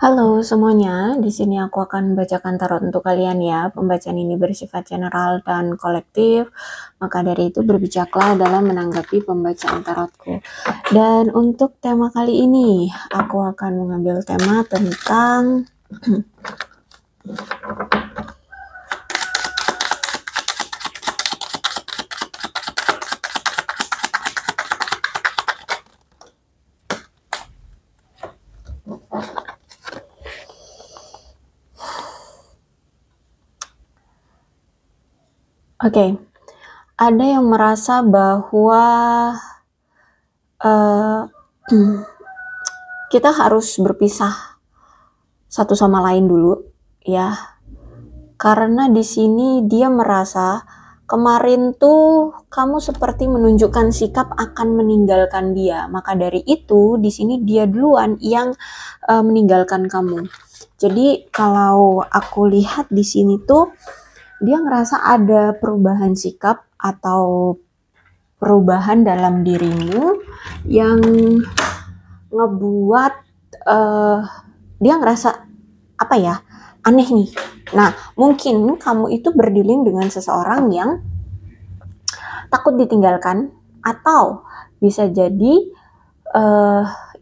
Halo semuanya, di sini aku akan membacakan tarot untuk kalian ya. Pembacaan ini bersifat general dan kolektif, maka dari itu berbijaklah dalam menanggapi pembacaan tarotku. Dan untuk tema kali ini, aku akan mengambil tema tentang ada yang merasa bahwa kita harus berpisah satu sama lain dulu ya, karena di sini dia merasa kemarin tuh kamu seperti menunjukkan sikap akan meninggalkan dia, maka dari itu di sini dia duluan yang meninggalkan kamu. Jadi kalau aku lihat di sini tuh dia ngerasa ada perubahan sikap atau perubahan dalam dirimu yang ngebuat dia ngerasa apa ya, aneh nih. Nah, mungkin kamu itu berdealing dengan seseorang yang takut ditinggalkan, atau bisa jadi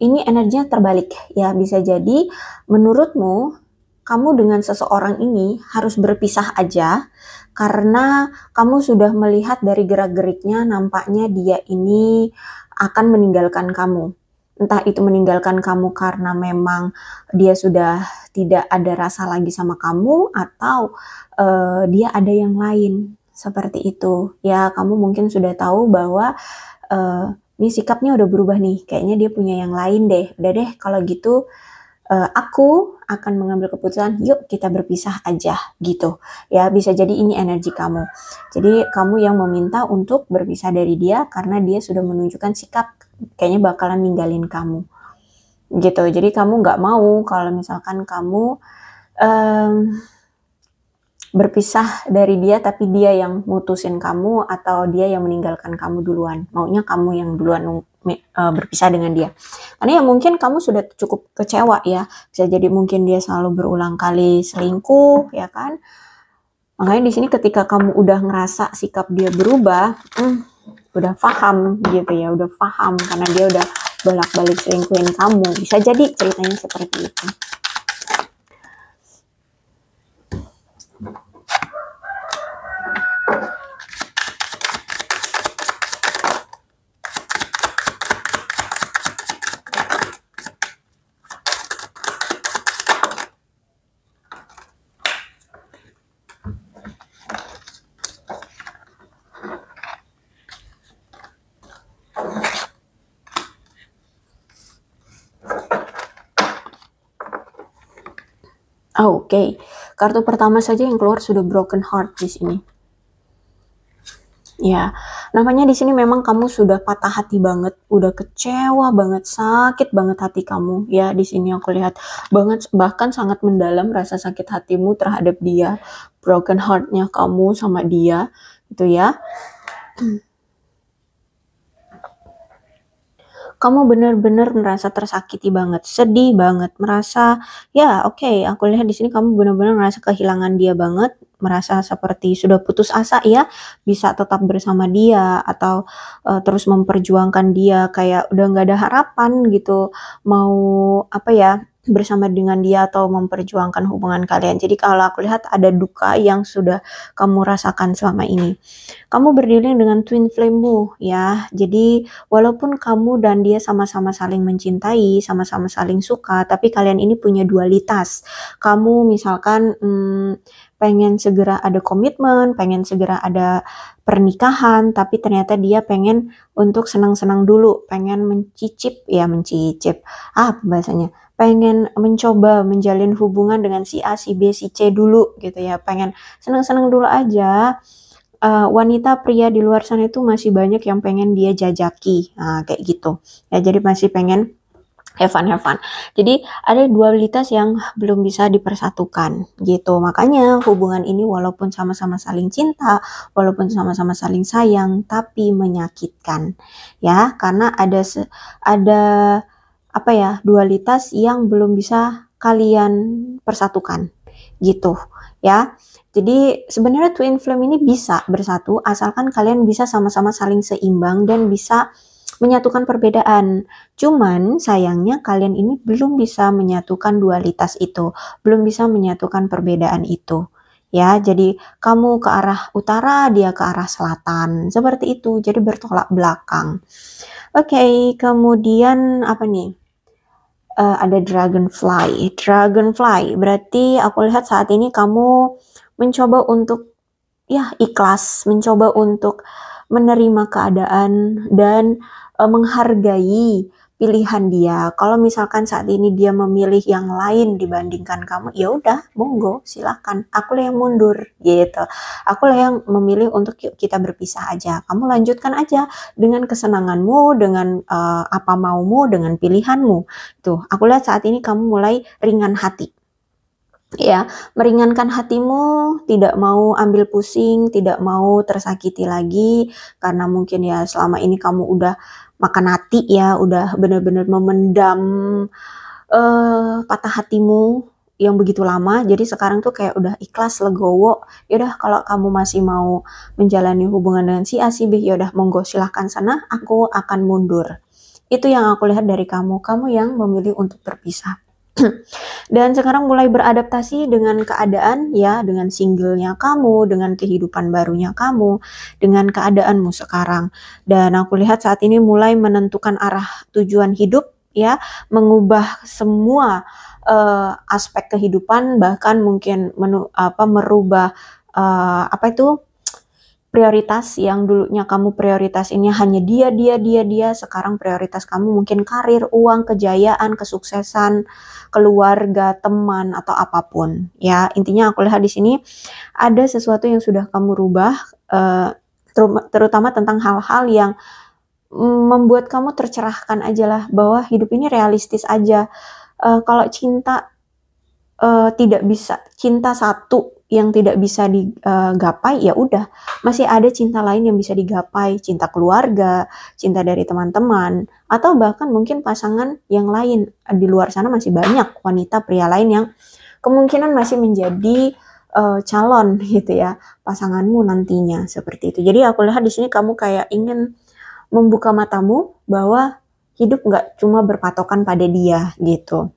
ini energinya terbalik ya. Bisa jadi menurutmu kamu dengan seseorang ini harus berpisah aja karena kamu sudah melihat dari gerak-geriknya, nampaknya dia ini akan meninggalkan kamu. Entah itu meninggalkan kamu karena memang dia sudah tidak ada rasa lagi sama kamu, atau dia ada yang lain seperti itu. Ya, kamu mungkin sudah tahu bahwa ini sikapnya udah berubah nih, kayaknya dia punya yang lain deh. Udah deh, kalau gitu aku akan mengambil keputusan, yuk kita berpisah aja gitu ya. Bisa jadi ini energi kamu, jadi kamu yang meminta untuk berpisah dari dia karena dia sudah menunjukkan sikap kayaknya bakalan ninggalin kamu gitu. Jadi kamu nggak mau kalau misalkan kamu berpisah dari dia tapi dia yang mutusin kamu atau dia yang meninggalkan kamu duluan. Maunya kamu yang duluan berpisah dengan dia. Karena ya mungkin kamu sudah cukup kecewa ya. Bisa jadi mungkin dia selalu berulang kali selingkuh ya kan. Makanya di sini ketika kamu udah ngerasa sikap dia berubah, udah paham gitu ya, udah paham karena dia udah bolak-balik selingkuhin kamu. Bisa jadi ceritanya seperti itu. Oke. Kartu pertama saja yang keluar sudah broken heart di sini. Ya, namanya di sini memang kamu sudah patah hati banget, udah kecewa banget, sakit banget hati kamu. Ya, di sini aku lihat banget, bahkan sangat mendalam rasa sakit hatimu terhadap dia, broken heart-nya kamu sama dia, gitu ya. Kamu benar-benar merasa tersakiti banget, sedih banget, merasa ya oke, aku lihat di sini kamu benar-benar merasa kehilangan dia banget, merasa seperti sudah putus asa ya, bisa tetap bersama dia atau terus memperjuangkan dia, kayak udah nggak ada harapan gitu, mau apa ya, bersama dengan dia atau memperjuangkan hubungan kalian. Jadi kalau aku lihat ada duka yang sudah kamu rasakan selama ini. Kamu berdiri dengan twin flame-mu ya. Jadi walaupun kamu dan dia sama-sama saling mencintai, sama-sama saling suka, tapi kalian ini punya dualitas. Kamu misalkan pengen segera ada komitmen, pengen segera ada pernikahan, tapi ternyata dia pengen untuk senang-senang dulu, pengen mencicip, bahasanya, pengen mencoba menjalin hubungan dengan si A, si B, si C dulu gitu ya, pengen senang-senang dulu aja. Wanita pria di luar sana itu masih banyak yang pengen dia jajaki, nah kayak gitu ya, jadi masih pengen have fun. Jadi ada dualitas yang belum bisa dipersatukan gitu. Makanya hubungan ini walaupun sama-sama saling cinta, walaupun sama-sama saling sayang, tapi menyakitkan ya, karena ada apa ya, dualitas yang belum bisa kalian persatukan gitu ya. Jadi sebenarnya twin flame ini bisa bersatu asalkan kalian bisa sama-sama saling seimbang dan bisa menyatukan perbedaan. Cuman sayangnya kalian ini belum bisa menyatukan dualitas itu, belum bisa menyatukan perbedaan itu. Ya, jadi kamu ke arah utara, dia ke arah selatan. Seperti itu. Jadi bertolak belakang. Oke, kemudian apa nih? Ada dragonfly. Dragonfly berarti aku lihat saat ini kamu mencoba untuk ya ikhlas, mencoba untuk menerima keadaan dan menghargai pilihan dia. Kalau misalkan saat ini dia memilih yang lain dibandingkan kamu, ya udah, monggo, silakan. Aku lah yang mundur, gitu. Aku lah yang memilih untuk yuk kita berpisah aja. Kamu lanjutkan aja dengan kesenanganmu, dengan apa maumu, dengan pilihanmu. Tuh, aku lihat saat ini kamu mulai ringan hati. Ya, meringankan hatimu, tidak mau ambil pusing, tidak mau tersakiti lagi, karena mungkin ya selama ini kamu udah makan hati ya, udah benar-benar memendam patah hatimu yang begitu lama. Jadi sekarang tuh kayak udah ikhlas, legowo. Yaudah kalau kamu masih mau menjalani hubungan dengan si A si B, yaudah monggo silahkan sana, aku akan mundur. Itu yang aku lihat dari kamu yang memilih untuk berpisah. Dan sekarang mulai beradaptasi dengan keadaan ya, dengan singlenya kamu, dengan kehidupan barunya kamu, dengan keadaanmu sekarang. Dan aku lihat saat ini mulai menentukan arah tujuan hidup ya, mengubah semua aspek kehidupan, bahkan mungkin merubah apa itu prioritas yang dulunya kamu prioritas ini hanya dia, sekarang prioritas kamu mungkin karir, uang, kejayaan, kesuksesan, keluarga, teman, atau apapun. Ya, intinya aku lihat di sini ada sesuatu yang sudah kamu rubah, terutama tentang hal-hal yang membuat kamu tercerahkan aja lah, bahwa hidup ini realistis aja. Kalau cinta tidak bisa, cinta satu yang tidak bisa digapai, ya udah, masih ada cinta lain yang bisa digapai, cinta keluarga, cinta dari teman-teman, atau bahkan mungkin pasangan yang lain. Di luar sana masih banyak wanita pria lain yang kemungkinan masih menjadi calon gitu ya, pasanganmu nantinya, seperti itu. Jadi aku lihat di sini kamu kayak ingin membuka matamu bahwa hidup nggak cuma berpatokan pada dia gitu.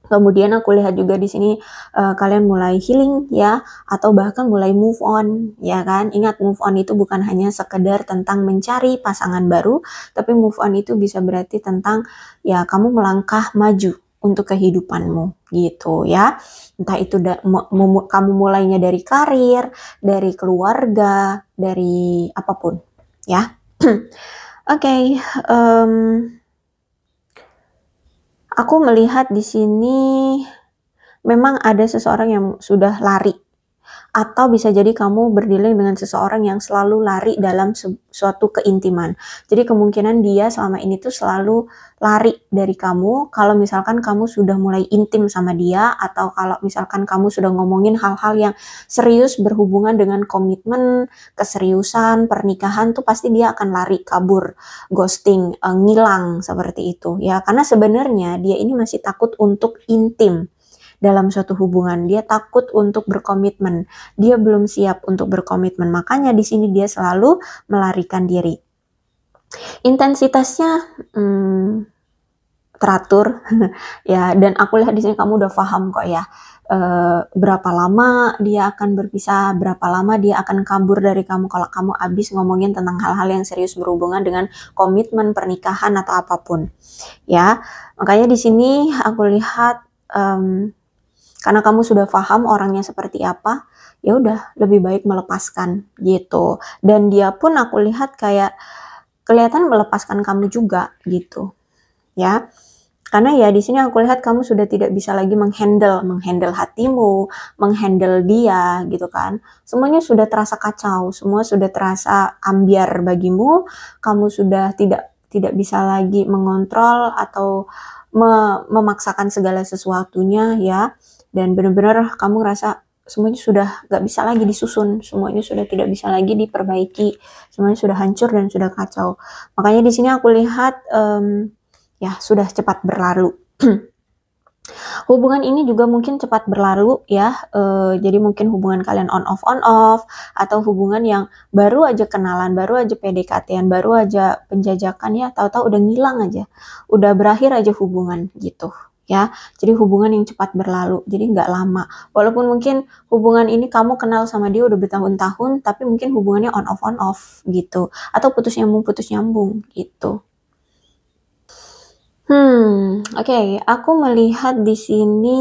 Kemudian aku lihat juga di sini kalian mulai healing ya, atau bahkan mulai move on ya kan. Ingat, move on itu bukan hanya sekedar tentang mencari pasangan baru, tapi move on itu bisa berarti tentang ya kamu melangkah maju untuk kehidupanmu gitu ya. Entah itu kamu mulainya dari karir, dari keluarga, dari apapun ya. Oke, aku melihat di sini memang ada seseorang yang sudah lari, atau bisa jadi kamu berdealing dengan seseorang yang selalu lari dalam suatu keintiman. Jadi kemungkinan dia selama ini tuh selalu lari dari kamu kalau misalkan kamu sudah mulai intim sama dia, atau kalau misalkan kamu sudah ngomongin hal-hal yang serius berhubungan dengan komitmen, keseriusan, pernikahan, tuh pasti dia akan lari, kabur, ghosting, ngilang seperti itu ya. Karena sebenarnya dia ini masih takut untuk intim dalam suatu hubungan, dia takut untuk berkomitmen, dia belum siap untuk berkomitmen, makanya di sini dia selalu melarikan diri. Intensitasnya teratur ya, dan aku lihat di sini kamu udah paham kok ya, berapa lama dia akan berpisah, berapa lama dia akan kabur dari kamu kalau kamu habis ngomongin tentang hal-hal yang serius berhubungan dengan komitmen, pernikahan, atau apapun ya. Makanya di sini aku lihat karena kamu sudah paham orangnya seperti apa, ya udah, lebih baik melepaskan gitu. Dan dia pun aku lihat kayak kelihatan melepaskan kamu juga gitu ya. Karena ya di sini aku lihat kamu sudah tidak bisa lagi menghandle hatimu, menghandle dia gitu kan. Semuanya sudah terasa kacau, semua sudah terasa ambiar bagimu. Kamu sudah tidak bisa lagi mengontrol atau memaksakan segala sesuatunya ya. Dan benar-benar kamu ngerasa semuanya sudah gak bisa lagi disusun, semuanya sudah tidak bisa lagi diperbaiki, semuanya sudah hancur dan sudah kacau. Makanya di sini aku lihat ya sudah cepat berlalu. Hubungan ini juga mungkin cepat berlalu ya, jadi mungkin hubungan kalian on off, atau hubungan yang baru aja kenalan, baru aja PDKT-an, baru aja penjajakan ya, tahu-tahu udah ngilang aja, udah berakhir aja hubungan gitu ya. Jadi hubungan yang cepat berlalu, jadi nggak lama. Walaupun mungkin hubungan ini kamu kenal sama dia udah bertahun-tahun, tapi mungkin hubungannya on off gitu, atau putus nyambung gitu. Oke, aku melihat di sini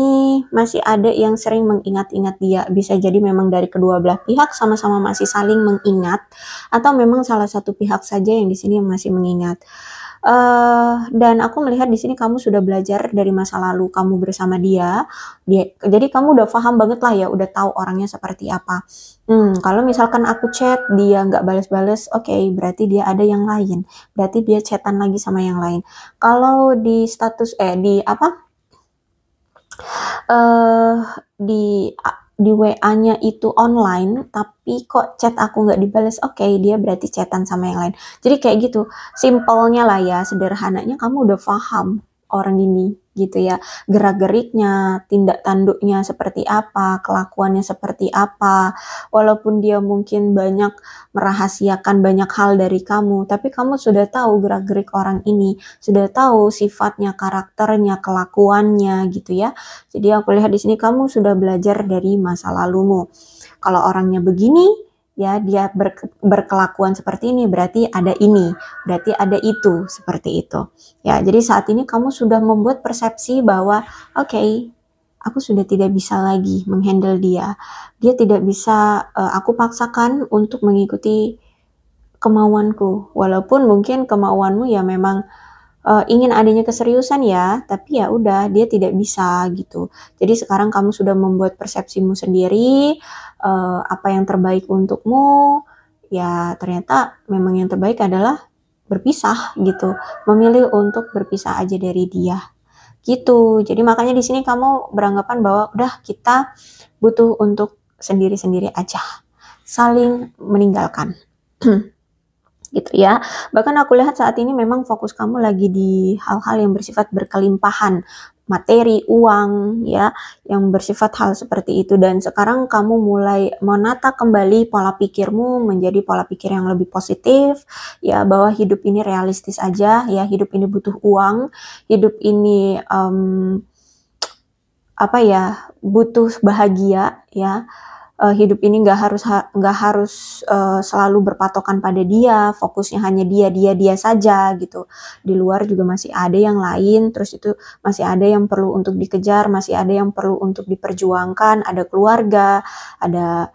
masih ada yang sering mengingat-ingat dia. Bisa jadi memang dari kedua belah pihak sama-sama masih saling mengingat, atau memang salah satu pihak saja yang di sini yang masih mengingat. Dan aku melihat di sini kamu sudah belajar dari masa lalu kamu bersama dia, jadi kamu udah paham banget lah ya, udah tahu orangnya seperti apa. Kalau misalkan aku chat dia nggak bales-bales, oke, berarti dia ada yang lain, berarti dia chatan lagi sama yang lain. Kalau di status di apa, eee, di WA-nya itu online, tapi kok chat aku nggak dibales, oke, dia berarti chatan sama yang lain. Jadi kayak gitu, simpelnya lah ya, sederhananya kamu udah paham orang ini gitu ya, gerak-geriknya, tindak tanduknya seperti apa, kelakuannya seperti apa. Walaupun dia mungkin banyak merahasiakan banyak hal dari kamu, tapi kamu sudah tahu gerak-gerik orang ini, sudah tahu sifatnya, karakternya, kelakuannya gitu ya. Jadi aku lihat di sini kamu sudah belajar dari masa lalumu. Kalau orangnya begini, ya dia berkelakuan seperti ini, berarti ada itu, seperti itu. Ya, jadi saat ini kamu sudah membuat persepsi bahwa oke, aku sudah tidak bisa lagi menghandle dia. Dia tidak bisa aku paksakan untuk mengikuti kemauanku. Walaupun mungkin kemauanmu ya memang ingin adanya keseriusan ya, tapi ya udah dia tidak bisa gitu. Jadi sekarang kamu sudah membuat persepsimu sendiri, apa yang terbaik untukmu, ya ternyata memang yang terbaik adalah berpisah gitu, memilih untuk berpisah aja dari dia, gitu. Jadi makanya di sini kamu beranggapan bahwa udah kita butuh untuk sendiri-sendiri aja, saling meninggalkan. Gitu ya. Bahkan aku lihat saat ini memang fokus kamu lagi di hal-hal yang bersifat berkelimpahan, materi, uang, ya, yang bersifat hal seperti itu. Dan sekarang kamu mulai menata kembali pola pikirmu menjadi pola pikir yang lebih positif, ya, bahwa hidup ini realistis aja, ya, hidup ini butuh uang, hidup ini apa ya, butuh bahagia, ya. Hidup ini nggak harus selalu berpatokan pada dia, fokusnya hanya dia saja gitu. Di luar juga masih ada yang lain, terus itu masih ada yang perlu untuk dikejar, masih ada yang perlu untuk diperjuangkan, ada keluarga, ada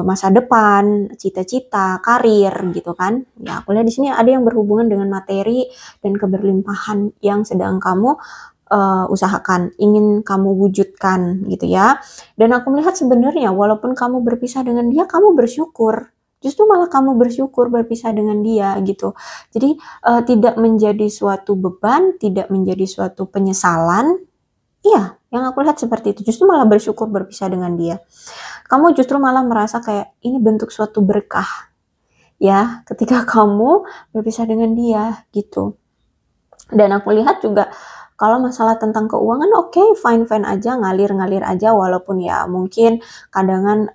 masa depan, cita-cita, karir gitu kan. Ya, aku lihat di sini ada yang berhubungan dengan materi dan keberlimpahan yang sedang kamu usahakan, ingin kamu wujudkan gitu ya. Dan aku melihat sebenarnya walaupun kamu berpisah dengan dia, kamu bersyukur. Justru malah kamu bersyukur berpisah dengan dia gitu. Jadi tidak menjadi suatu beban, tidak menjadi suatu penyesalan. Iya, yang aku lihat seperti itu. Justru malah bersyukur berpisah dengan dia. Kamu justru malah merasa kayak ini bentuk suatu berkah ya ketika kamu berpisah dengan dia gitu. Dan aku lihat juga kalau masalah tentang keuangan oke, fine-fine aja, ngalir-ngalir aja, walaupun ya mungkin kadangan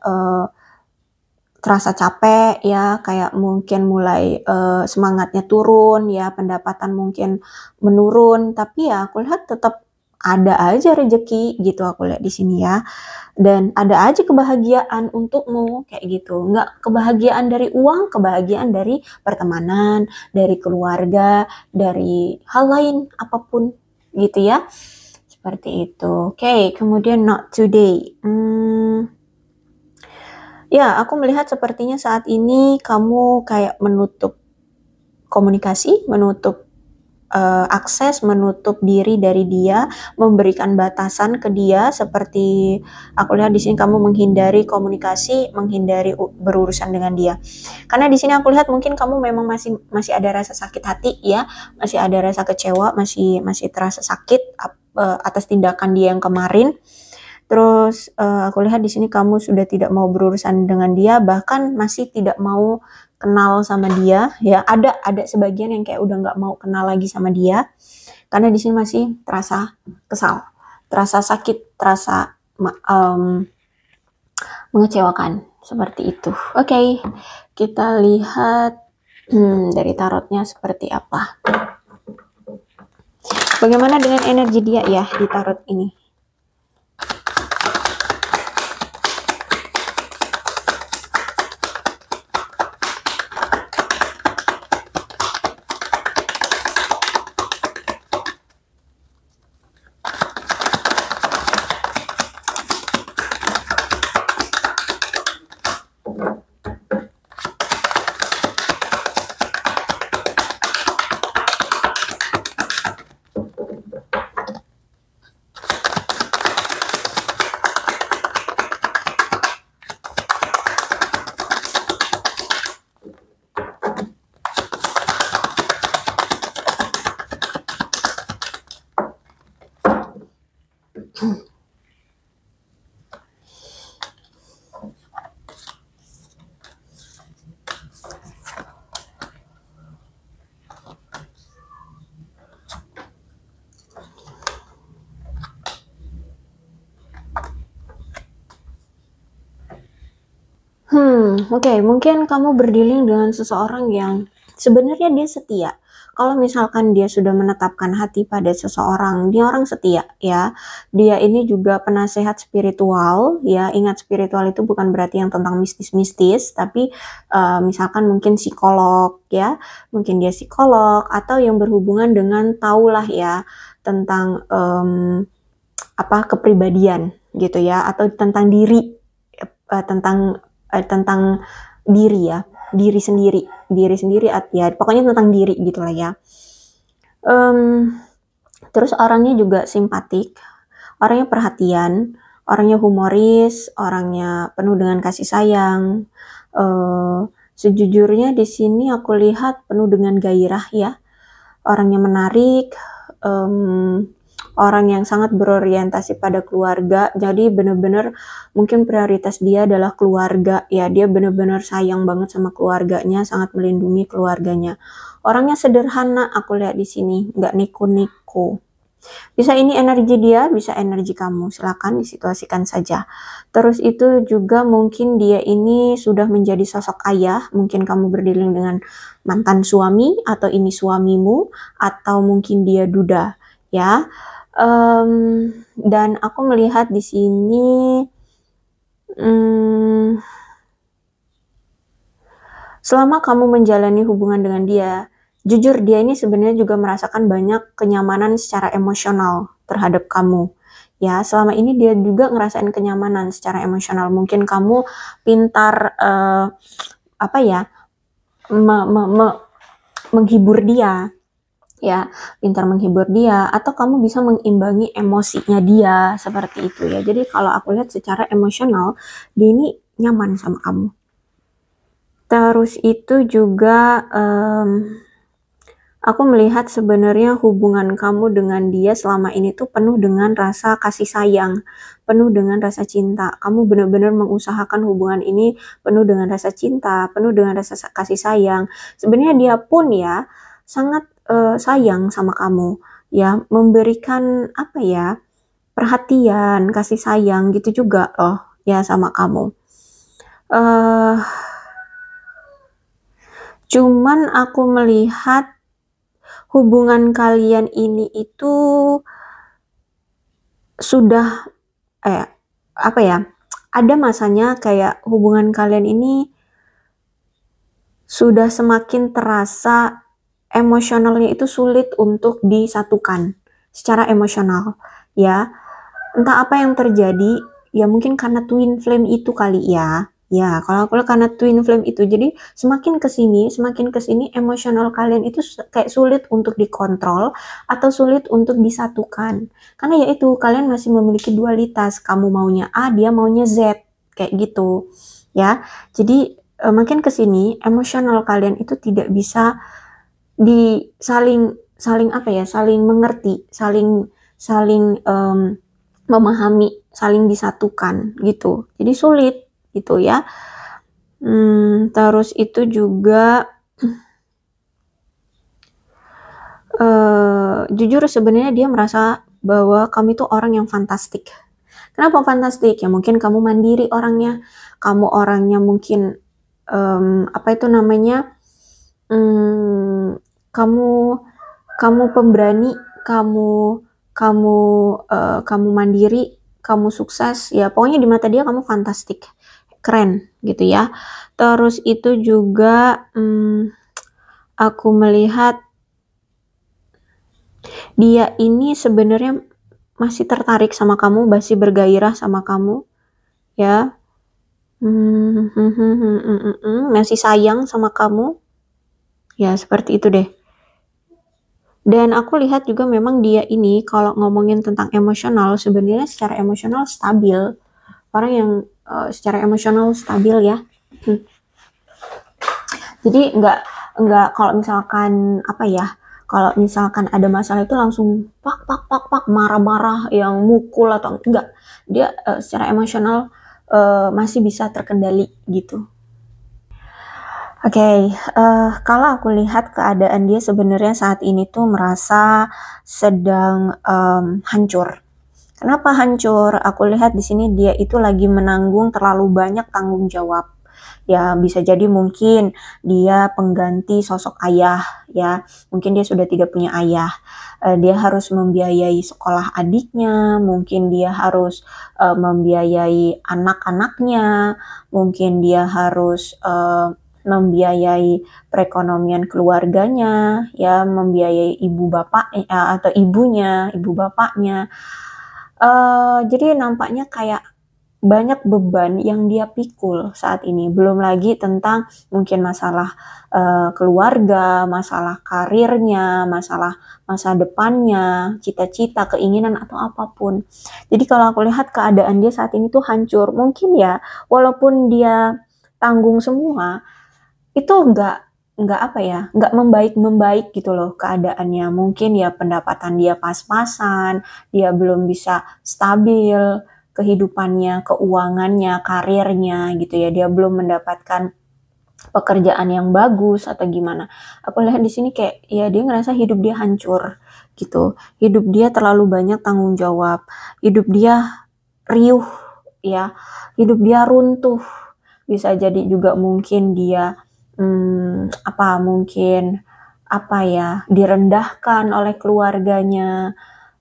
terasa capek ya, kayak mungkin mulai semangatnya turun ya, pendapatan mungkin menurun, tapi ya aku lihat tetap ada aja rezeki gitu, aku lihat di sini ya. Dan ada aja kebahagiaan untukmu kayak gitu. Nggak kebahagiaan dari uang, kebahagiaan dari pertemanan, dari keluarga, dari hal lain apapun gitu ya. Seperti itu. Oke, kemudian not today. Ya, aku melihat sepertinya saat ini kamu kayak menutup komunikasi, menutup akses, menutup diri dari dia, memberikan batasan ke dia, seperti aku lihat di sini kamu menghindari komunikasi, menghindari berurusan dengan dia. Karena di sini aku lihat mungkin kamu memang masih ada rasa sakit hati ya, masih ada rasa kecewa, masih terasa sakit atas tindakan dia yang kemarin. Terus aku lihat di sini kamu sudah tidak mau berurusan dengan dia, bahkan masih tidak mau kenal sama dia ya. Ada sebagian yang kayak udah nggak mau kenal lagi sama dia karena di sini masih terasa kesal. terasa sakit, terasa mengecewakan, seperti itu. Oke, kita lihat dari tarotnya seperti apa. Bagaimana dengan energi dia ya di tarot ini? Oke, mungkin kamu berdealing dengan seseorang yang sebenarnya dia setia. Kalau misalkan dia sudah menetapkan hati pada seseorang, dia orang setia ya. Dia ini juga penasehat spiritual ya. Ingat, spiritual itu bukan berarti yang tentang mistis-mistis, tapi misalkan mungkin psikolog ya. Mungkin dia psikolog atau yang berhubungan dengan taulah ya tentang kepribadian gitu ya, atau tentang diri, tentang diri ya, diri sendiri ya, pokoknya tentang diri gitulah ya. Terus orangnya juga simpatik, orangnya perhatian, orangnya humoris, orangnya penuh dengan kasih sayang. Sejujurnya di sini aku lihat penuh dengan gairah ya, orangnya menarik, orang yang sangat berorientasi pada keluarga. Jadi bener-bener mungkin prioritas dia adalah keluarga ya. Dia bener-bener sayang banget sama keluarganya, sangat melindungi keluarganya. Orangnya sederhana, aku lihat di sini, nggak niku-niku. Bisa ini energi dia, bisa energi kamu, silakan disituasikan saja. Terus itu juga mungkin dia ini sudah menjadi sosok ayah, mungkin kamu berdealing dengan mantan suami, atau ini suamimu, atau mungkin dia duda ya. Dan aku melihat di sini selama kamu menjalani hubungan dengan dia, jujur dia ini sebenarnya juga merasakan banyak kenyamanan secara emosional terhadap kamu. Ya, selama ini dia juga ngerasain kenyamanan secara emosional. Mungkin kamu pintar menghibur dia. Ya, pintar menghibur dia, atau kamu bisa mengimbangi emosinya dia, seperti itu ya. Jadi kalau aku lihat secara emosional, dia ini nyaman sama kamu. Terus itu juga aku melihat sebenarnya hubungan kamu dengan dia selama ini tuh penuh dengan rasa kasih sayang, penuh dengan rasa cinta. Kamu benar-benar mengusahakan hubungan ini penuh dengan rasa cinta, penuh dengan rasa kasih sayang. Sebenarnya dia pun ya sangat sayang sama kamu ya, memberikan perhatian, kasih sayang gitu juga loh ya sama kamu. Cuman aku melihat hubungan kalian ini itu sudah ada masanya kayak hubungan kalian ini sudah semakin terasa emosionalnya itu sulit untuk disatukan secara emosional ya. Entah apa yang terjadi ya, mungkin karena twin flame itu kali ya. Ya, kalau aku lihat karena twin flame itu, jadi semakin kesini emosional kalian itu kayak sulit untuk dikontrol atau sulit untuk disatukan. Karena ya itu, kalian masih memiliki dualitas, kamu maunya A, dia maunya Z, kayak gitu. Ya, jadi makin kesini emosional kalian itu tidak bisa saling mengerti, saling memahami, saling disatukan gitu. Jadi sulit gitu ya. Terus itu juga jujur sebenarnya dia merasa bahwa kamu itu orang yang fantastik. Kenapa fantastik? Ya mungkin kamu mandiri orangnya, kamu orangnya mungkin apa itu namanya? Kamu kamu pemberani, kamu mandiri, kamu sukses, ya pokoknya di mata dia kamu fantastik, keren gitu ya. Terus itu juga aku melihat dia ini sebenarnya masih tertarik sama kamu, masih bergairah sama kamu, ya. Masih sayang sama kamu, ya seperti itu deh. Dan aku lihat juga memang dia ini kalau ngomongin tentang emosional, sebenarnya secara emosional stabil. Orang yang secara emosional stabil ya. Jadi nggak kalau misalkan apa ya, kalau misalkan ada masalah itu langsung pak marah-marah yang mukul atau enggak. Dia secara emosional masih bisa terkendali gitu. Oke, kalau aku lihat keadaan dia sebenarnya saat ini tuh merasa sedang hancur. Kenapa hancur? Aku lihat di sini dia itu lagi menanggung terlalu banyak tanggung jawab. Ya, bisa jadi mungkin dia pengganti sosok ayah, ya. Mungkin dia sudah tidak punya ayah. Dia harus membiayai sekolah adiknya, mungkin dia harus membiayai anak-anaknya, mungkin dia harus membiayai perekonomian keluarganya, ya, membiayai ibu bapak atau ibunya, ibu bapaknya. Jadi nampaknya kayak banyak beban yang dia pikul saat ini. Belum lagi tentang mungkin masalah keluarga, masalah karirnya, masalah masa depannya, cita-cita, keinginan atau apapun. Jadi kalau aku lihat keadaan dia saat ini tuh hancur. Mungkin ya, walaupun dia tanggung semua, itu nggak apa ya, nggak membaik gitu loh keadaannya. Mungkin ya pendapatan dia pas-pasan, dia belum bisa stabil kehidupannya, keuangannya, karirnya gitu ya. Dia belum mendapatkan pekerjaan yang bagus atau gimana. Aku lihat di sini kayak ya dia ngerasa hidup dia hancur gitu. Hidup dia terlalu banyak tanggung jawab. Hidup dia riuh ya. Hidup dia runtuh. Bisa jadi juga mungkin dia mungkin direndahkan oleh keluarganya,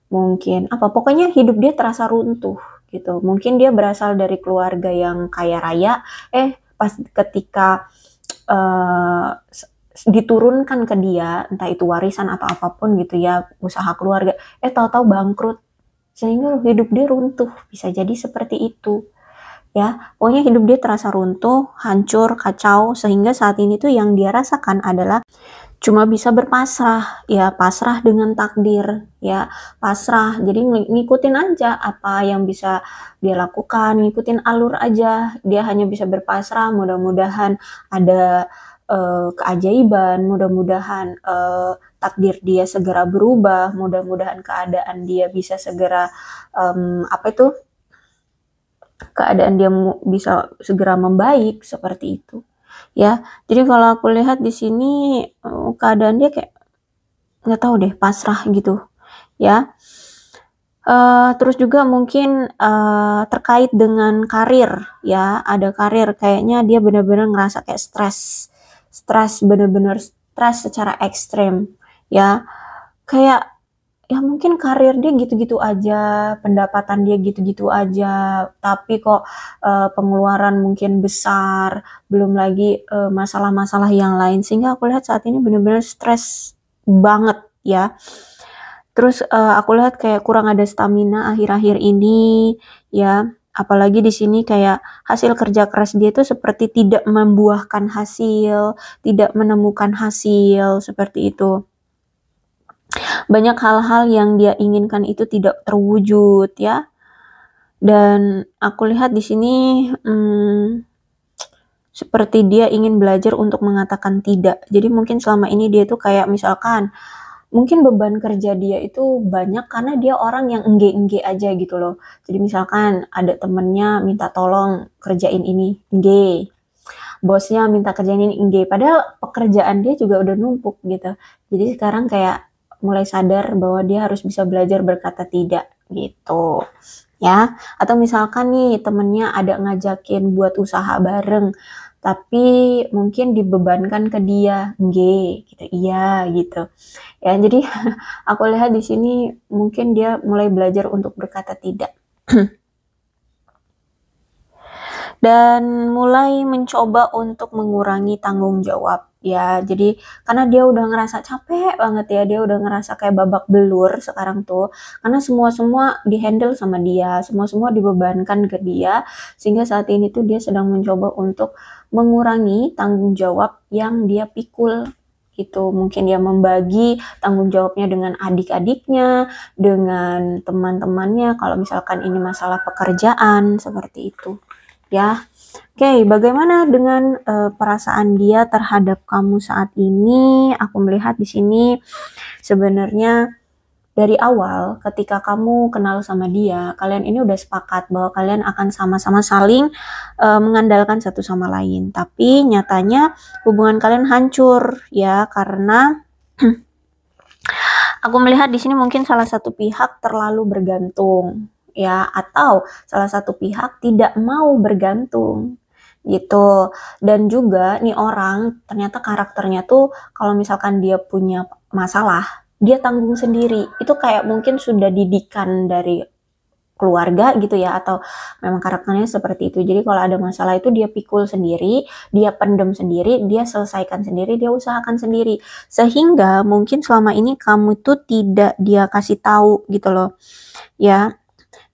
mungkin pokoknya hidup dia terasa runtuh gitu. Mungkin dia berasal dari keluarga yang kaya raya, pas ketika diturunkan ke dia, entah itu warisan atau apapun gitu ya, usaha keluarga, tahu-tahu bangkrut, sehingga hidup dia runtuh. Bisa jadi seperti itu. Ya, pokoknya hidup dia terasa runtuh, hancur, kacau, sehingga saat ini tuh yang dia rasakan adalah cuma bisa berpasrah, ya pasrah dengan takdir, ya pasrah. Jadi ngikutin aja apa yang bisa dia lakukan, ngikutin alur aja. Dia hanya bisa berpasrah, mudah-mudahan ada keajaiban, mudah-mudahan takdir dia segera berubah, mudah-mudahan keadaan dia bisa segera keadaan dia bisa segera membaik seperti itu. Ya, jadi kalau aku lihat di sini keadaan dia kayak nggak tahu deh, pasrah gitu, ya. Terus juga mungkin terkait dengan karir, ya, ada karir kayaknya dia benar-benar ngerasa kayak stres, benar-benar stres secara ekstrem, ya. Kayak ya mungkin karir dia gitu-gitu aja, pendapatan dia gitu-gitu aja, tapi kok pengeluaran mungkin besar, belum lagi masalah-masalah yang lain, sehingga aku lihat saat ini benar-benar stres banget ya. Terus aku lihat kayak kurang ada stamina akhir-akhir ini ya, apalagi di sini kayak hasil kerja keras dia itu seperti tidak membuahkan hasil, tidak menemukan hasil, seperti itu. Banyak hal-hal yang dia inginkan itu tidak terwujud ya. Dan aku lihat di sini seperti dia ingin belajar untuk mengatakan tidak. Jadi mungkin selama ini dia tuh kayak misalkan mungkin beban kerja dia itu banyak karena dia orang yang engge-engge aja gitu loh. Jadi misalkan ada temennya minta tolong kerjain ini, engge. Bosnya minta kerjain ini, engge. Padahal pekerjaan dia juga udah numpuk gitu. Jadi sekarang kayak mulai sadar bahwa dia harus bisa belajar berkata tidak gitu ya. Atau misalkan nih temennya ada ngajakin buat usaha bareng, tapi mungkin dibebankan ke dia, G gitu, iya gitu. Ya, jadi aku lihat di sini mungkin dia mulai belajar untuk berkata tidak. Dan mulai mencoba untuk mengurangi tanggung jawab ya. Jadi karena dia udah ngerasa capek banget ya, dia udah ngerasa kayak babak belur sekarang tuh, karena semua dihandle sama dia, semua dibebankan ke dia, sehingga saat ini tuh dia sedang mencoba untuk mengurangi tanggung jawab yang dia pikul gitu. Mungkin dia membagi tanggung jawabnya dengan adik-adiknya, dengan teman-temannya, kalau misalkan ini masalah pekerjaan seperti itu ya. Oke, bagaimana dengan perasaan dia terhadap kamu saat ini? Aku melihat di sini sebenarnya dari awal ketika kamu kenal sama dia, kalian ini udah sepakat bahwa kalian akan sama-sama saling mengandalkan satu sama lain. Tapi nyatanya hubungan kalian hancur ya, karena aku melihat di sini mungkin salah satu pihak terlalu bergantung ya, atau salah satu pihak tidak mau bergantung gitu. Dan juga nih orang ternyata karakternya tuh kalau misalkan dia punya masalah, dia tanggung sendiri. Itu kayak mungkin sudah didikan dari keluarga gitu ya, atau memang karakternya seperti itu. Jadi kalau ada masalah itu dia pikul sendiri, dia pendem sendiri, dia selesaikan sendiri, dia usahakan sendiri. Sehingga mungkin selama ini kamu tuh tidak dia kasih tahu gitu loh. Ya,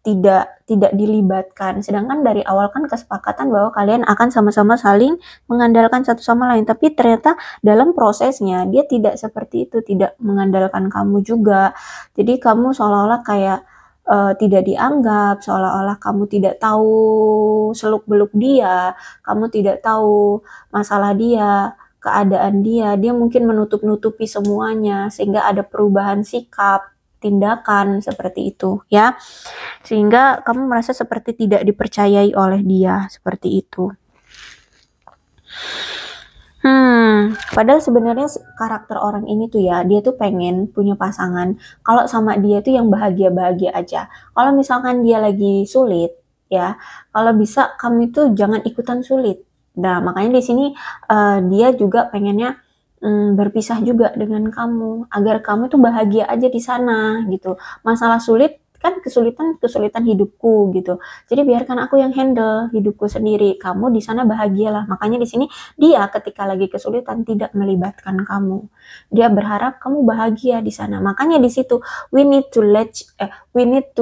tidak dilibatkan. Sedangkan dari awal kan kesepakatan bahwa kalian akan sama-sama saling mengandalkan satu sama lain. Tapi ternyata dalam prosesnya dia tidak seperti itu, tidak mengandalkan kamu juga. Jadi kamu seolah-olah kayak tidak dianggap, seolah-olah kamu tidak tahu seluk-beluk dia, kamu tidak tahu masalah dia, keadaan dia. Dia mungkin menutup-nutupi semuanya sehingga ada perubahan sikap, tindakan seperti itu ya. Sehingga kamu merasa seperti tidak dipercayai oleh dia, seperti itu. Padahal sebenarnya karakter orang ini tuh ya, dia tuh pengen punya pasangan. Kalau sama dia tuh yang bahagia-bahagia aja. Kalau misalkan dia lagi sulit, ya, kalau bisa kamu itu jangan ikutan sulit. Nah, makanya di sini dia juga pengennya berpisah juga dengan kamu, agar kamu tuh bahagia aja di sana gitu. Masalah sulit kan kesulitan hidupku gitu. Jadi biarkan aku yang handle hidupku sendiri. Kamu di sana bahagialah. Makanya di sini dia ketika lagi kesulitan tidak melibatkan kamu. Dia berharap kamu bahagia di sana. Makanya di situ we need to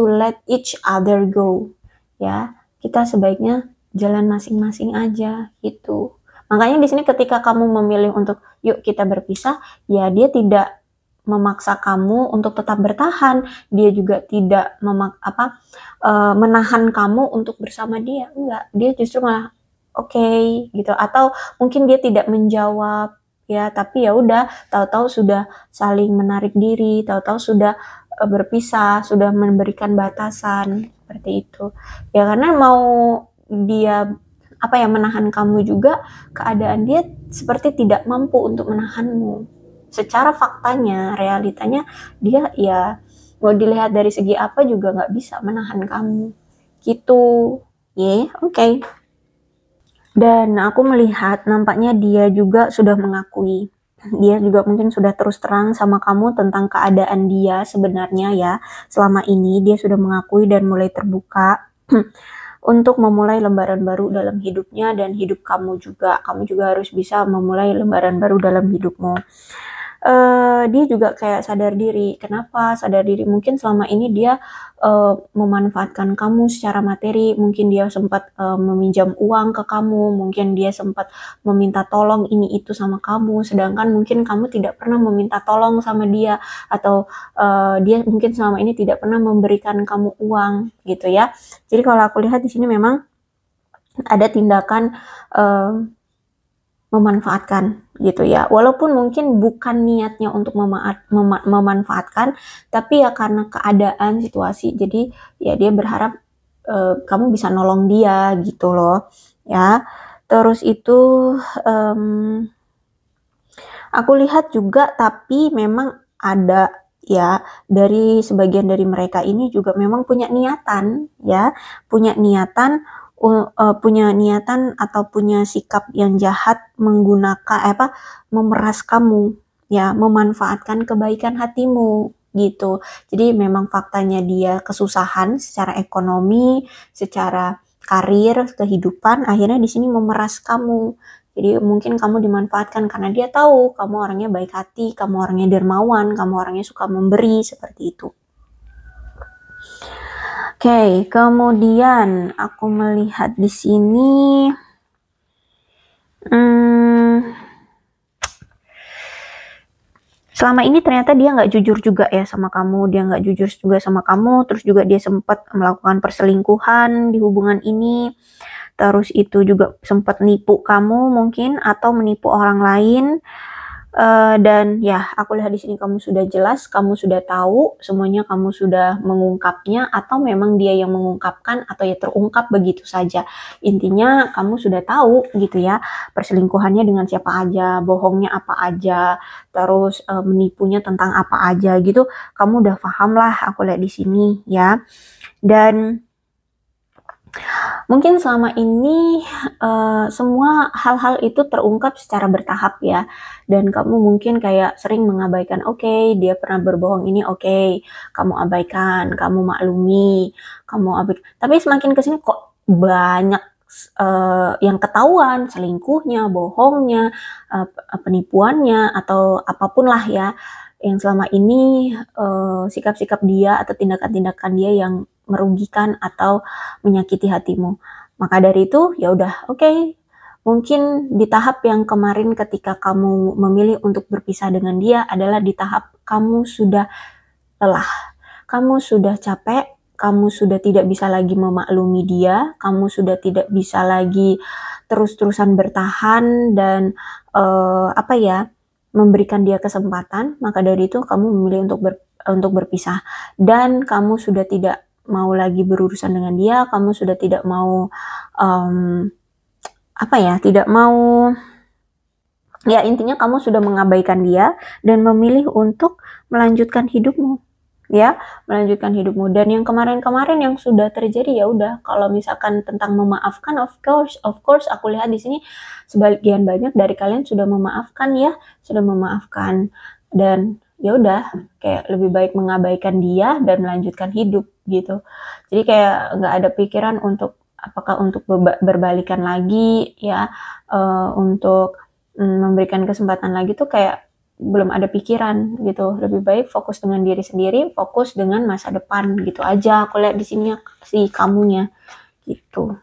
let each other go. Ya, kita sebaiknya jalan masing-masing aja gitu. Makanya di sini ketika kamu memilih untuk yuk kita berpisah, ya dia tidak memaksa kamu untuk tetap bertahan. Dia juga tidak menahan kamu untuk bersama dia. Enggak, dia justru malah okay, gitu. Atau mungkin dia tidak menjawab ya, tapi ya udah, tahu-tahu sudah saling menarik diri, tahu-tahu sudah berpisah, sudah memberikan batasan seperti itu. Ya karena mau dia menahan kamu juga, keadaan dia seperti tidak mampu untuk menahanmu. Secara faktanya, realitanya dia ya mau dilihat dari segi apa juga nggak bisa menahan kamu. Gitu. Oke. Dan aku melihat nampaknya dia juga sudah mengakui. Dia juga mungkin sudah terus terang sama kamu tentang keadaan dia sebenarnya ya. Selama ini dia sudah mengakui dan mulai terbuka untuk memulai lembaran baru dalam hidupnya dan hidup kamu juga. Kamu juga harus bisa memulai lembaran baru dalam hidupmu. Dia juga kayak sadar diri. Kenapa sadar diri? Mungkin selama ini dia memanfaatkan kamu secara materi. Mungkin dia sempat meminjam uang ke kamu. Mungkin dia sempat meminta tolong ini itu sama kamu. Sedangkan mungkin kamu tidak pernah meminta tolong sama dia. Atau dia mungkin selama ini tidak pernah memberikan kamu uang gitu ya. Jadi kalau aku lihat di sini memang ada tindakan memanfaatkan gitu ya, walaupun mungkin bukan niatnya untuk memanfaatkan, tapi ya karena keadaan situasi, jadi ya dia berharap kamu bisa nolong dia gitu loh ya. Terus itu aku lihat juga, tapi memang ada ya, dari sebagian dari mereka ini juga memang punya niatan ya, punya niatan atau punya sikap yang jahat memeras kamu ya, memanfaatkan kebaikan hatimu gitu. Jadi memang faktanya dia kesusahan secara ekonomi, secara karir, kehidupan, akhirnya di sini memeras kamu. Jadi mungkin kamu dimanfaatkan karena dia tahu kamu orangnya baik hati, kamu orangnya dermawan, kamu orangnya suka memberi, seperti itu. Oke, kemudian aku melihat di sini selama ini ternyata dia nggak jujur juga ya sama kamu, dia nggak jujur juga sama kamu, terus juga dia sempat melakukan perselingkuhan di hubungan ini, terus itu juga sempat nipu kamu mungkin, atau menipu orang lain. Dan ya, aku lihat di sini kamu sudah jelas, kamu sudah tahu semuanya, kamu sudah mengungkapnya, atau memang dia yang mengungkapkan, atau ya terungkap begitu saja. Intinya kamu sudah tahu gitu ya, perselingkuhannya dengan siapa aja, bohongnya apa aja, terus menipunya tentang apa aja gitu. Kamu udah paham lah, aku lihat di sini ya. Dan mungkin selama ini semua hal-hal itu terungkap secara bertahap ya, dan kamu mungkin kayak sering mengabaikan, oke, dia pernah berbohong ini, oke, kamu abaikan, kamu maklumi, tapi semakin kesini kok banyak yang ketahuan, selingkuhnya, bohongnya, penipuannya, atau apapun lah ya, yang selama ini sikap-sikap dia atau tindakan-tindakan dia yang merugikan atau menyakiti hatimu. Maka dari itu ya udah, oke. Mungkin di tahap yang kemarin ketika kamu memilih untuk berpisah dengan dia adalah di tahap kamu sudah lelah, kamu sudah capek, kamu sudah tidak bisa lagi memaklumi dia, kamu sudah tidak bisa lagi terus-terusan bertahan dan memberikan dia kesempatan. Maka dari itu kamu memilih untuk berpisah, dan kamu sudah tidak mau lagi berurusan dengan dia, kamu sudah tidak mau tidak mau, ya intinya kamu sudah mengabaikan dia dan memilih untuk melanjutkan hidupmu ya, melanjutkan hidupmu. Dan yang kemarin-kemarin yang sudah terjadi ya udah, kalau misalkan tentang memaafkan, of course aku lihat di sini sebagian banyak dari kalian sudah memaafkan ya, sudah memaafkan, dan ya udah kayak lebih baik mengabaikan dia dan melanjutkan hidup gitu. Jadi kayak nggak ada pikiran untuk apakah untuk berbalikan lagi ya, untuk memberikan kesempatan lagi tuh kayak belum ada pikiran gitu. Lebih baik fokus dengan diri sendiri, fokus dengan masa depan gitu aja. Aku lihat di sini si kamunya gitu.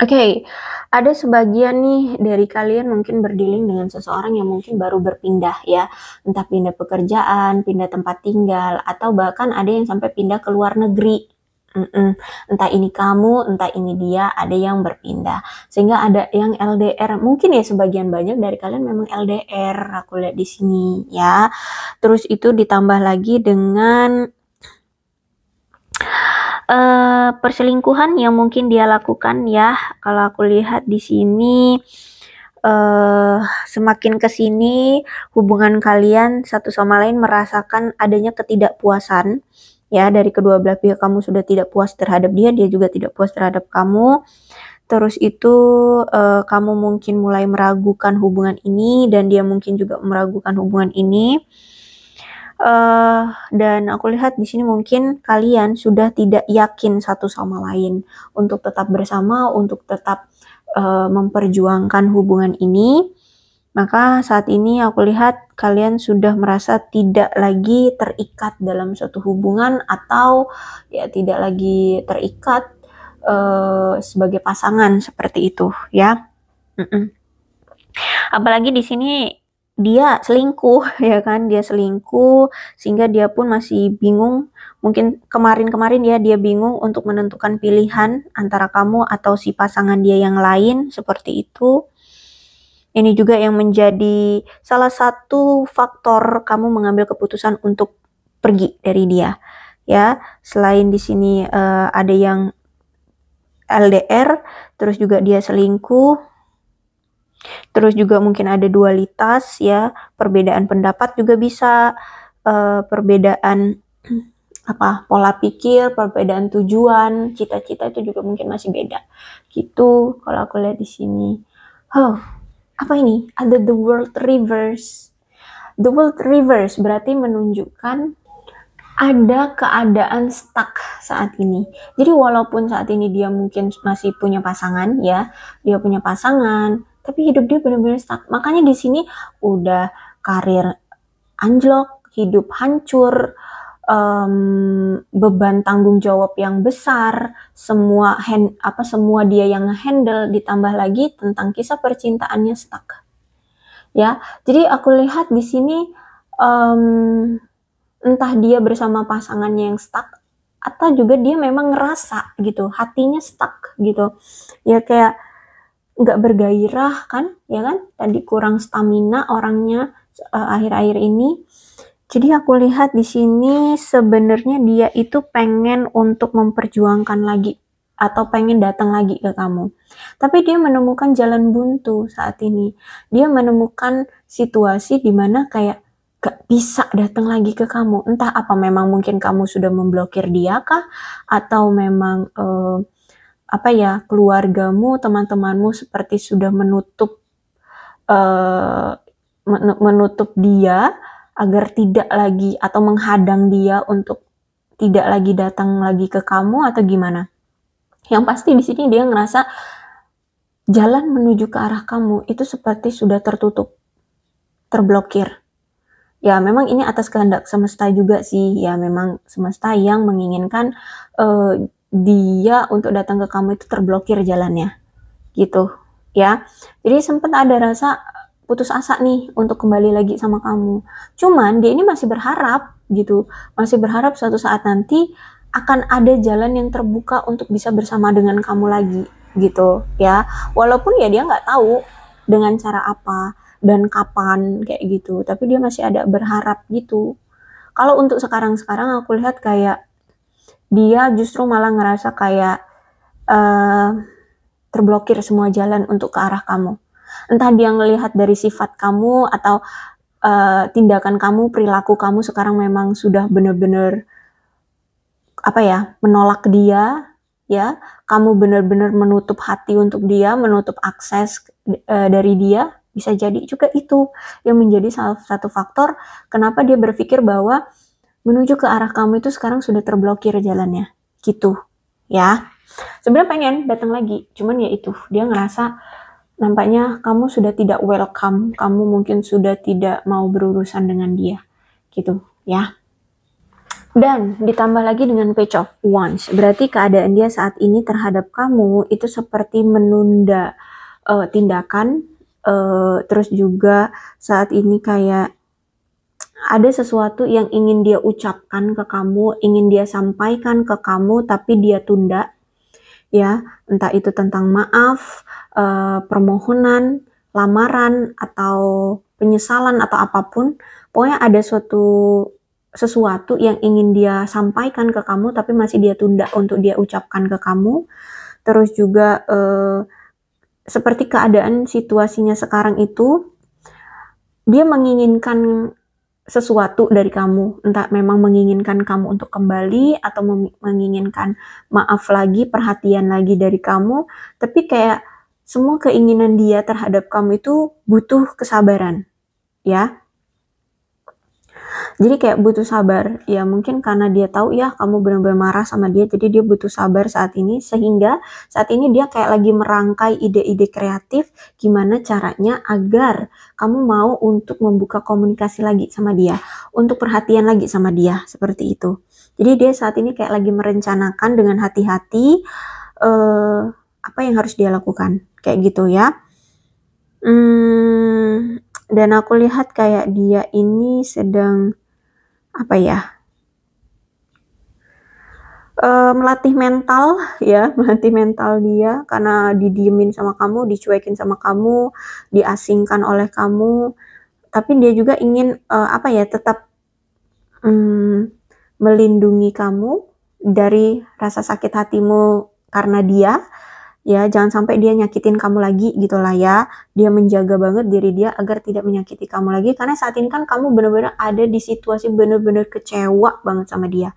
Oke, ada sebagian nih dari kalian mungkin berdealing dengan seseorang yang mungkin baru berpindah ya, entah pindah pekerjaan, pindah tempat tinggal, atau bahkan ada yang sampai pindah ke luar negeri. Entah ini kamu, entah ini dia, ada yang berpindah. Sehingga ada yang LDR. Mungkin ya sebagian banyak dari kalian memang LDR, aku lihat di sini ya. Terus itu ditambah lagi dengan perselingkuhan yang mungkin dia lakukan ya. Kalau aku lihat di sini semakin kesini hubungan kalian satu sama lain merasakan adanya ketidakpuasan ya, dari kedua belah pihak. Kamu sudah tidak puas terhadap dia, dia juga tidak puas terhadap kamu. Terus itu kamu mungkin mulai meragukan hubungan ini, dan dia mungkin juga meragukan hubungan ini. Dan aku lihat di sini mungkin kalian sudah tidak yakin satu sama lain untuk tetap bersama, untuk tetap memperjuangkan hubungan ini. Maka saat ini aku lihat kalian sudah merasa tidak lagi terikat dalam suatu hubungan, atau ya tidak lagi terikat sebagai pasangan seperti itu ya. Apalagi di sini dia selingkuh ya kan, dia selingkuh sehingga dia pun masih bingung. Mungkin kemarin-kemarin ya dia bingung untuk menentukan pilihan antara kamu atau si pasangan dia yang lain, seperti itu. Ini juga yang menjadi salah satu faktor kamu mengambil keputusan untuk pergi dari dia ya. Selain di sini ada yang LDR, terus juga dia selingkuh, terus juga mungkin ada dualitas ya, perbedaan pendapat juga bisa, perbedaan pola pikir, perbedaan tujuan, cita-cita itu juga mungkin masih beda. Gitu kalau aku lihat di sini. Oh, apa ini? Ada the world reverse. The world reverse berarti menunjukkan ada keadaan stuck saat ini. Jadi walaupun saat ini dia mungkin masih punya pasangan ya, dia punya pasangan, tapi hidup dia benar-benar stuck. Makanya di sini udah karir anjlok, hidup hancur, beban tanggung jawab yang besar, semua dia yang handle, ditambah lagi tentang kisah percintaannya stuck. Ya, jadi aku lihat di sini entah dia bersama pasangannya yang stuck atau juga dia memang ngerasa gitu, hatinya stuck gitu. Ya kayak nggak bergairah kan, ya kan? Tadi kurang stamina orangnya akhir-akhir ini. Jadi aku lihat di sini sebenarnya dia itu pengen untuk memperjuangkan lagi atau pengen datang lagi ke kamu. Tapi dia menemukan jalan buntu saat ini. Dia menemukan situasi di mana kayak gak bisa datang lagi ke kamu. Entah apa memang mungkin kamu sudah memblokir dia kah? Atau memang keluargamu, teman-temanmu seperti sudah menutup dia agar tidak lagi atau menghadang dia untuk tidak lagi datang lagi ke kamu atau gimana. Yang pasti di sini dia ngerasa jalan menuju ke arah kamu itu seperti sudah tertutup, terblokir. Ya memang ini atas kehendak semesta juga sih, ya memang semesta yang menginginkan dia untuk datang ke kamu itu terblokir jalannya, gitu ya. Jadi sempat ada rasa putus asa nih untuk kembali lagi sama kamu. Cuman dia ini masih berharap gitu, masih berharap suatu saat nanti akan ada jalan yang terbuka untuk bisa bersama dengan kamu lagi gitu ya. Walaupun ya dia nggak tahu dengan cara apa dan kapan kayak gitu, tapi dia masih ada berharap gitu. Kalau untuk sekarang aku lihat kayak dia justru malah ngerasa kayak terblokir semua jalan untuk ke arah kamu. Entah dia ngelihat dari sifat kamu atau tindakan kamu, perilaku kamu sekarang memang sudah benar-benar menolak dia, ya. Kamu benar-benar menutup hati untuk dia, menutup akses dari dia. Bisa jadi juga itu yang menjadi salah satu faktor kenapa dia berpikir bahwa menuju ke arah kamu itu sekarang sudah terblokir jalannya, gitu, ya. Sebenarnya pengen datang lagi, cuman ya itu, dia ngerasa nampaknya kamu sudah tidak welcome, kamu mungkin sudah tidak mau berurusan dengan dia, gitu, ya. Dan ditambah lagi dengan Page of Wands, berarti keadaan dia saat ini terhadap kamu itu seperti menunda tindakan, terus juga saat ini kayak ada sesuatu yang ingin dia ucapkan ke kamu, ingin dia sampaikan ke kamu, tapi dia tunda, ya, entah itu tentang maaf, permohonan, lamaran, atau penyesalan, atau apapun. Pokoknya ada sesuatu yang ingin dia sampaikan ke kamu, tapi masih dia tunda untuk dia ucapkan ke kamu. Terus juga seperti keadaan situasinya sekarang itu, dia menginginkan sesuatu dari kamu, entah memang menginginkan kamu untuk kembali atau menginginkan maaf lagi, perhatian lagi dari kamu, tapi kayak semua keinginan dia terhadap kamu itu butuh kesabaran, ya. Jadi kayak butuh sabar, ya mungkin karena dia tahu ya kamu benar-benar marah sama dia, jadi dia butuh sabar saat ini, sehingga saat ini dia kayak lagi merangkai ide-ide kreatif gimana caranya agar kamu mau untuk membuka komunikasi lagi sama dia, untuk perhatian lagi sama dia, seperti itu. Jadi dia saat ini kayak lagi merencanakan dengan hati-hati apa yang harus dia lakukan, kayak gitu ya. Dan aku lihat kayak dia ini sedang melatih mental ya, melatih mental dia karena didiemin sama kamu, dicuekin sama kamu, diasingkan oleh kamu, tapi dia juga ingin tetap melindungi kamu dari rasa sakit hatimu karena dia, Ya, jangan sampai dia nyakitin kamu lagi gitu lah ya. Dia menjaga banget diri dia agar tidak menyakiti kamu lagi, karena saat ini kan kamu bener-bener ada di situasi bener-bener kecewa banget sama dia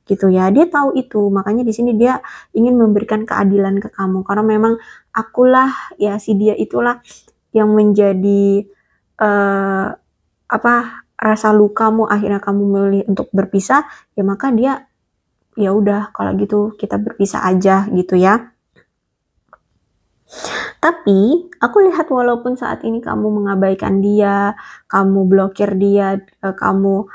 gitu ya. Dia tahu itu, makanya di sini dia ingin memberikan keadilan ke kamu, karena memang akulah ya, si dia itulah yang menjadi rasa lukamu, akhirnya kamu memilih untuk berpisah, ya maka dia ya udah kalau gitu kita berpisah aja gitu ya. Tapi aku lihat walaupun saat ini kamu mengabaikan dia, kamu blokir dia, kamu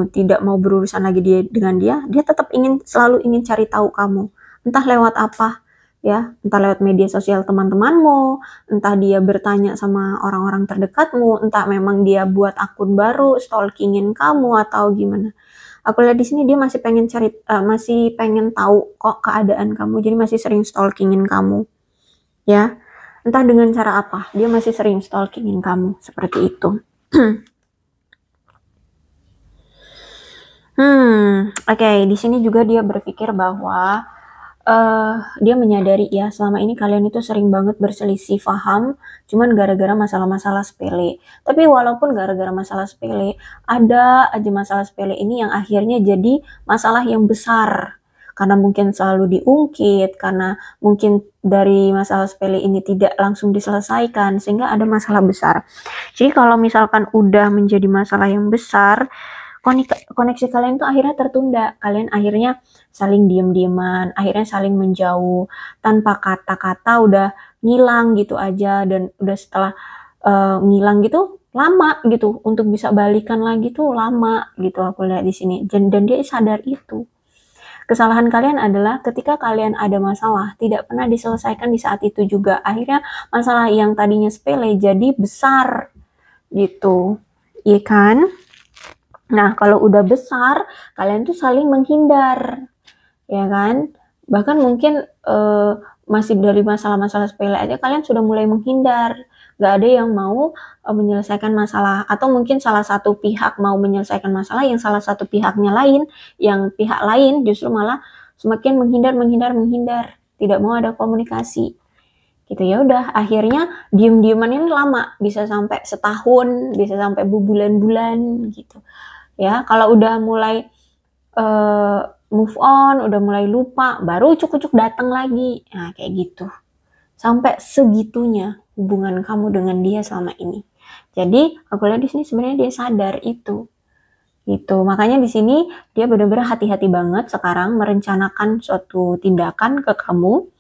tidak mau berurusan lagi dengan dia tetap selalu ingin cari tahu kamu. Entah lewat apa ya, entah lewat media sosial teman-temanmu, entah dia bertanya sama orang-orang terdekatmu, entah memang dia buat akun baru stalkingin kamu atau gimana. Aku lihat di sini dia masih pengen tahu kok keadaan kamu, jadi masih sering stalkingin kamu. Ya, entah dengan cara apa, dia masih sering stalkingin kamu, seperti itu. Oke, di sini juga dia berpikir bahwa dia menyadari ya, selama ini kalian itu sering banget berselisih paham, cuman gara-gara masalah-masalah sepele. Tapi walaupun gara-gara masalah sepele, ada aja masalah sepele ini yang akhirnya jadi masalah yang besar. Karena mungkin selalu diungkit, karena mungkin dari masalah sepele ini tidak langsung diselesaikan, sehingga ada masalah besar. Jadi kalau misalkan udah menjadi masalah yang besar, koneksi kalian tuh akhirnya tertunda. Kalian akhirnya saling diem-dieman, akhirnya saling menjauh, tanpa kata-kata udah ngilang gitu aja, dan udah setelah ngilang gitu, lama gitu, untuk bisa balikan lagi tuh lama gitu aku lihat di sini. Dan dia sadar itu. Kesalahan kalian adalah ketika kalian ada masalah, tidak pernah diselesaikan di saat itu juga. Akhirnya masalah yang tadinya sepele jadi besar gitu. Iya kan? Nah, kalau udah besar, kalian tuh saling menghindar. Ya kan? Bahkan mungkin masih dari masalah-masalah sepele aja kalian sudah mulai menghindar. Gak ada yang mau menyelesaikan masalah, atau mungkin salah satu pihak mau menyelesaikan masalah, yang salah satu pihaknya lain, yang pihak lain justru malah semakin menghindar, tidak mau ada komunikasi gitu. Ya udah, akhirnya diem-dieman ini lama, bisa sampai setahun, bisa sampai berbulan-bulan gitu ya. Kalau udah mulai move on, udah mulai lupa, baru ucuk-ucuk datang lagi. Nah, kayak gitu. Sampai segitunya hubungan kamu dengan dia selama ini. Jadi, aku lihat di sini sebenarnya dia sadar itu. Gitu. Makanya di sini dia benar-benar hati-hati banget sekarang merencanakan suatu tindakan ke kamu.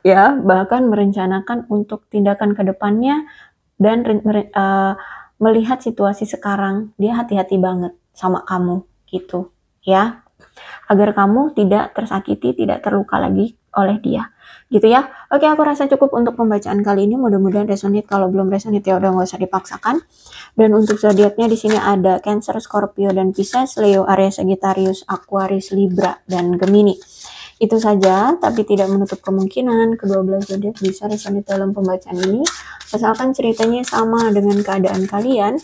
Ya, bahkan merencanakan untuk tindakan ke depannya, dan melihat situasi sekarang, dia hati-hati banget sama kamu gitu, ya. Agar kamu tidak tersakiti, tidak terluka lagi oleh dia. Gitu ya. Oke, aku rasa cukup untuk pembacaan kali ini. Mudah-mudahan resonate. Kalau belum resonate ya udah nggak usah dipaksakan. Dan untuk zodiaknya di sini ada Cancer, Scorpio, dan Pisces, Leo, Aries, Sagittarius, Aquarius, Libra, dan Gemini. Itu saja, tapi tidak menutup kemungkinan kedua belah zodiak bisa resonate dalam pembacaan ini. Asalkan ceritanya sama dengan keadaan kalian,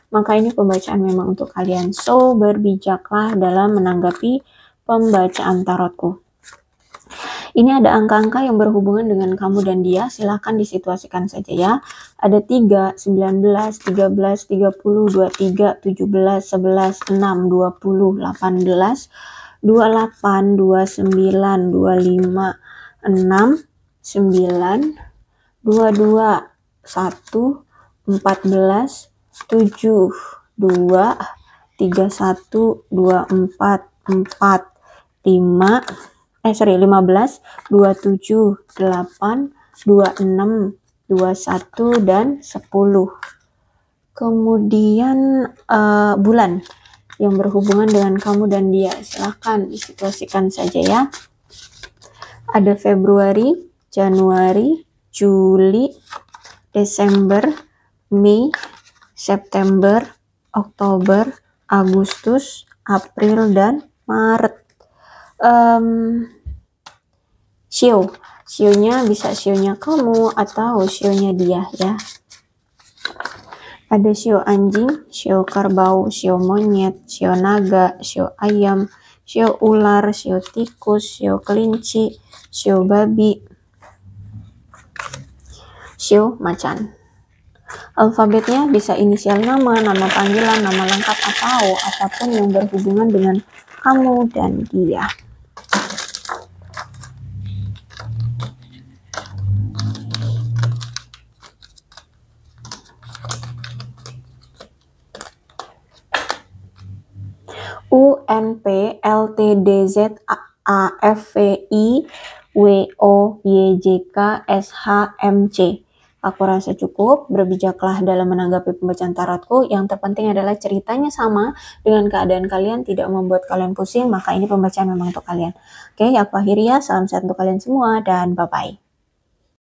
maka ini pembacaan memang untuk kalian. So, berbijaklah dalam menanggapi pembacaan tarotku. Ini ada angka-angka yang berhubungan dengan kamu dan dia, silahkan disituasikan saja ya. Ada 3, 19, 13, 30, 23, 17, 11, 6, 20, 18, 28, 29, 25, 6, 9, 22, 1, 14, 7, 2, 31, 24, 4, 5, 15, 27, 8, 26, 21, dan 10. Kemudian bulan yang berhubungan dengan kamu dan dia, silahkan disituasikan saja ya. Ada Februari, Januari, Juli, Desember, Mei, September, Oktober, Agustus, April, dan Maret. Sionya bisa sionya kamu atau sionya dia ya. Ada sio anjing, sio kerbau, sio monyet, sio naga, sio ayam, Sio ular, sio tikus, sio kelinci, sio babi, sio macan. Alfabetnya bisa inisial nama, nama panggilan, nama lengkap, atau apapun yang berhubungan dengan kamu dan dia. U, N, P, L, T, D, Z, A, F, V, I, W, O, Y, J, K, S, H, M, C. Aku rasa cukup, berbijaklah dalam menanggapi pembacaan tarotku. Yang terpenting adalah ceritanya sama dengan keadaan kalian, tidak membuat kalian pusing, maka ini pembacaan memang untuk kalian. Oke, aku akhiri ya. Salam sehat untuk kalian semua dan bye-bye.